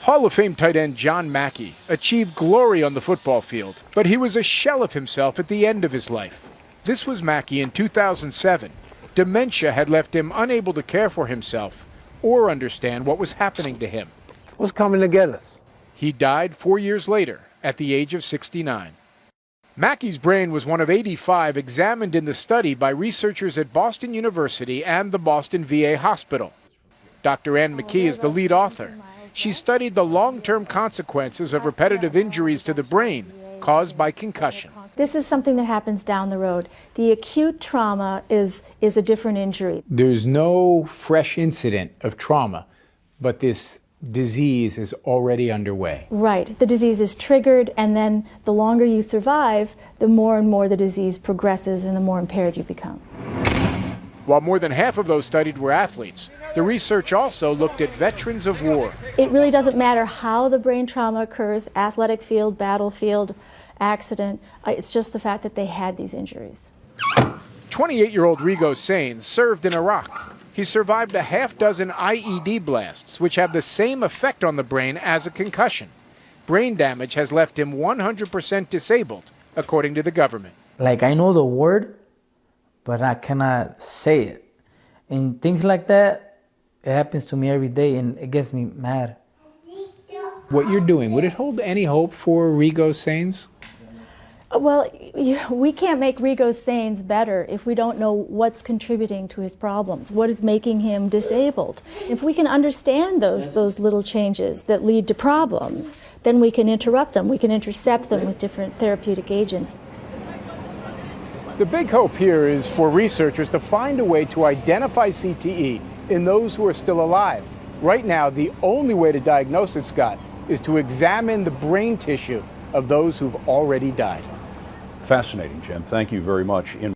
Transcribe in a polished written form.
Hall of Fame tight end John Mackey achieved glory on the football field, but he was a shell of himself at the end of his life. This was Mackey in 2007. Dementia had left him unable to care for himself or understand what was happening to him. What's coming to get us? He died 4 years later at the age of 69. Mackey's brain was one of 85 examined in the study by researchers at Boston University and the Boston VA Hospital. Dr. Ann McKee is the lead author. She studied the long-term consequences of repetitive injuries to the brain caused by concussion. This is something that happens down the road. The acute trauma is a different injury. There's no fresh incident of trauma, but this disease is already underway. Right. The disease is triggered, and then the longer you survive, the more and more the disease progresses and the more impaired you become. While more than half of those studied were athletes, the research also looked at veterans of war. It really doesn't matter how the brain trauma occurs, athletic field, battlefield, accident. It's just the fact that they had these injuries. 28-year-old Rigo Sains served in Iraq. He survived a half-dozen IED blasts, which have the same effect on the brain as a concussion. Brain damage has left him 100% disabled, according to the government. Like, I know the word, but I cannot say it. And things like that, it happens to me every day, and it gets me mad. What you're doing, would it hold any hope for Rigo Sains? Well, we can't make Rigo Sains better if we don't know what's contributing to his problems, what is making him disabled. If we can understand those little changes that lead to problems, then we can interrupt them, we can intercept them with different therapeutic agents. The big hope here is for researchers to find a way to identify CTE in those who are still alive. Right now, the only way to diagnose it, Scott, is to examine the brain tissue of those who've already died. Fascinating, Jim. Thank you very much.